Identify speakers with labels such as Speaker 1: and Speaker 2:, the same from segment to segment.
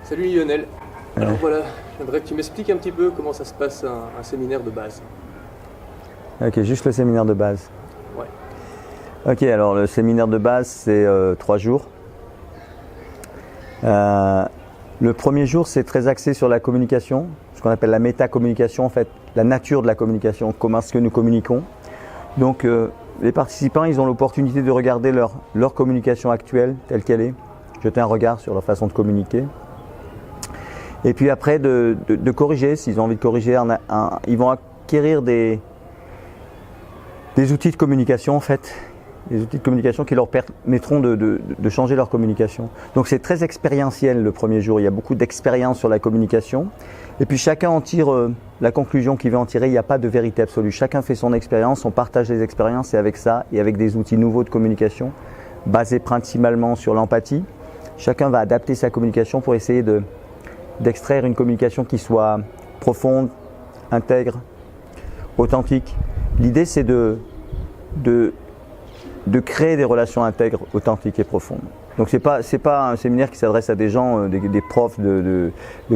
Speaker 1: Salut Lionel. Alors voilà, j'aimerais que tu m'expliques un petit peu comment ça se passe un séminaire de base.
Speaker 2: Ok, juste le séminaire de base.
Speaker 1: Ouais.
Speaker 2: Ok, alors le séminaire de base c'est 3 jours. Le premier jour c'est très axé sur la communication, ce qu'on appelle la métacommunication, en fait, la nature de la communication, comment est-ce que nous communiquons. Donc les participants ils ont l'opportunité de regarder leur communication actuelle telle qu'elle est, jeter un regard sur leur façon de communiquer. Et puis après de corriger, s'ils ont envie de corriger, ils vont acquérir des outils de communication en fait, des outils de communication qui leur permettront de changer leur communication. Donc c'est très expérientiel le premier jour, il y a beaucoup d'expérience sur la communication. Et puis chacun en tire la conclusion qu'il veut en tirer, il n'y a pas de vérité absolue. Chacun fait son expérience, on partage les expériences et avec ça, et avec des outils nouveaux de communication, basés principalement sur l'empathie, chacun va adapter sa communication pour essayer d'extraire une communication qui soit profonde, intègre, authentique. L'idée c'est de créer des relations intègres, authentiques et profondes. Donc c'est pas un séminaire qui s'adresse à des gens, des profs de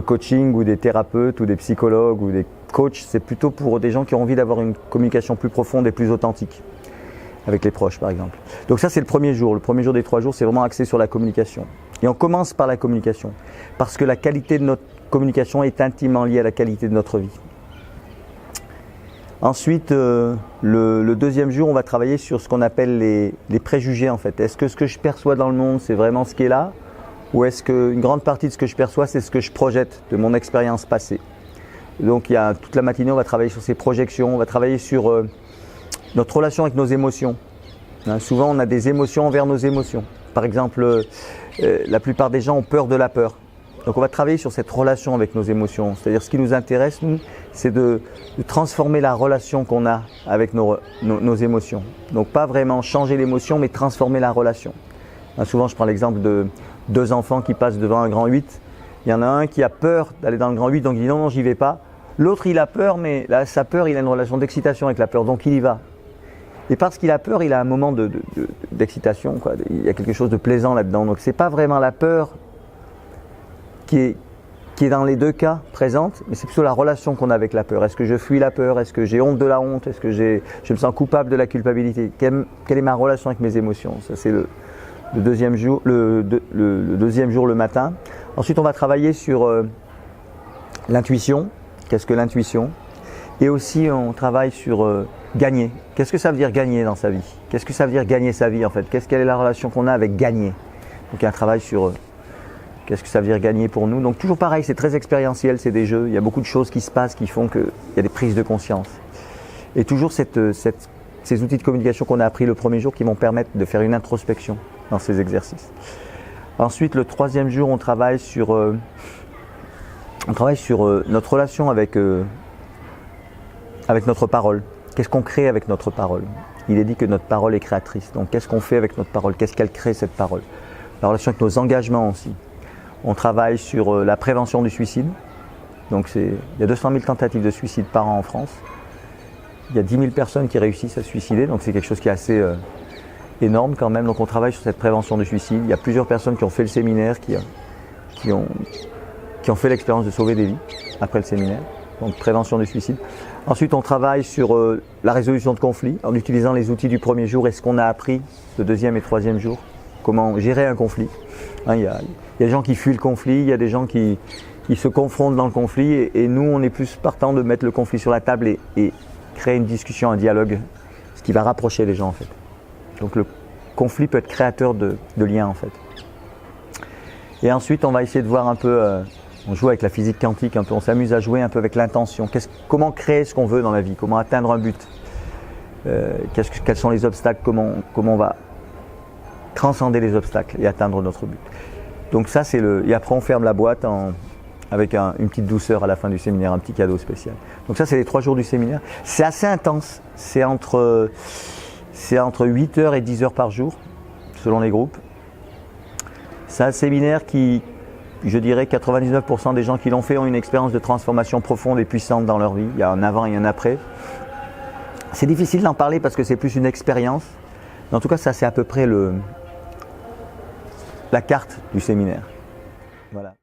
Speaker 2: coaching ou des thérapeutes ou des psychologues ou des coachs, c'est plutôt pour des gens qui ont envie d'avoir une communication plus profonde et plus authentique avec les proches par exemple. Donc ça c'est le premier jour des 3 jours c'est vraiment axé sur la communication. Et on commence par la communication parce que la qualité de notre communication est intimement liée à la qualité de notre vie. Ensuite, le deuxième jour, on va travailler sur ce qu'on appelle les préjugés en fait. Est-ce que ce que je perçois dans le monde, c'est vraiment ce qui est là? Ou est-ce qu'une grande partie de ce que je perçois, c'est ce que je projette de mon expérience passée? Donc toute la matinée, on va travailler sur ces projections, on va travailler sur notre relation avec nos émotions. Souvent, on a des émotions envers nos émotions. Par exemple, la plupart des gens ont peur de la peur. Donc on va travailler sur cette relation avec nos émotions. C'est-à-dire ce qui nous intéresse, nous, c'est de transformer la relation qu'on a avec nos émotions. Donc pas vraiment changer l'émotion, mais transformer la relation. Souvent je prends l'exemple de 2 enfants qui passent devant un grand 8. Il y en a un qui a peur d'aller dans le grand 8, donc il dit non, j'y vais pas. L'autre il a peur, mais là, sa peur, il a une relation d'excitation avec la peur, donc il y va. Et parce qu'il a peur, il a un moment d'excitation, quoi. Il y a quelque chose de plaisant là-dedans. Donc c'est pas vraiment la peur qui est dans les 2 cas présente, mais c'est plutôt la relation qu'on a avec la peur. Est-ce que je fuis la peur? Est-ce que j'ai honte de la honte? Est-ce que je me sens coupable de la culpabilité? Quelle est ma relation avec mes émotions? Ça c'est le deuxième jour, le deuxième jour le matin. Ensuite on va travailler sur l'intuition. Qu'est-ce que l'intuition? Et aussi on travaille sur gagner. Qu'est-ce que ça veut dire gagner dans sa vie? Qu'est-ce que ça veut dire gagner sa vie en fait? Quelle est la relation qu'on a avec gagner? Donc il y a un travail sur qu'est-ce que ça veut dire gagner pour nous? Donc toujours pareil, c'est très expérientiel, c'est des jeux. Il y a beaucoup de choses qui se passent qui font qu'il y a des prises de conscience. Et toujours ces outils de communication qu'on a appris le premier jour qui vont permettre de faire une introspection dans ces exercices. Ensuite, le 3e jour, on travaille sur notre relation avec notre parole. Qu'est-ce qu'on crée avec notre parole? Il est dit que notre parole est créatrice. Donc qu'est-ce qu'on fait avec notre parole? Qu'est-ce qu'elle crée cette parole? La relation avec nos engagements aussi. On travaille sur la prévention du suicide. Donc il y a 200 000 tentatives de suicide par an en France. Il y a 10 000 personnes qui réussissent à se suicider, donc c'est quelque chose qui est assez énorme quand même. Donc on travaille sur cette prévention du suicide. Il y a plusieurs personnes qui ont fait le séminaire, qui ont fait l'expérience de sauver des vies après le séminaire. Donc prévention du suicide. Ensuite on travaille sur la résolution de conflits en utilisant les outils du premier jour et ce qu'on a appris le 2e et 3e jour. Comment gérer un conflit. Il y a des gens qui fuient le conflit, il y a des gens qui se confrontent dans le conflit et nous on est plus partant de mettre le conflit sur la table et créer une discussion, un dialogue, ce qui va rapprocher les gens en fait. Donc le conflit peut être créateur de liens en fait. Et ensuite on va essayer de voir un peu, on joue avec la physique quantique un peu, on s'amuse à jouer un peu avec l'intention. Comment créer ce qu'on veut dans la vie, comment atteindre un but, quels sont les obstacles, comment on va transcender les obstacles et atteindre notre but. Donc ça c'est et après on ferme la boîte avec une petite douceur à la fin du séminaire, un petit cadeau spécial. Donc ça c'est les 3 jours du séminaire. C'est assez intense, c'est entre 8h et 10h par jour, selon les groupes. C'est un séminaire qui, je dirais 99% des gens qui l'ont fait ont une expérience de transformation profonde et puissante dans leur vie. Il y a un avant et un après. C'est difficile d'en parler parce que c'est plus une expérience. Mais en tout cas ça c'est à peu près la carte du séminaire. Voilà.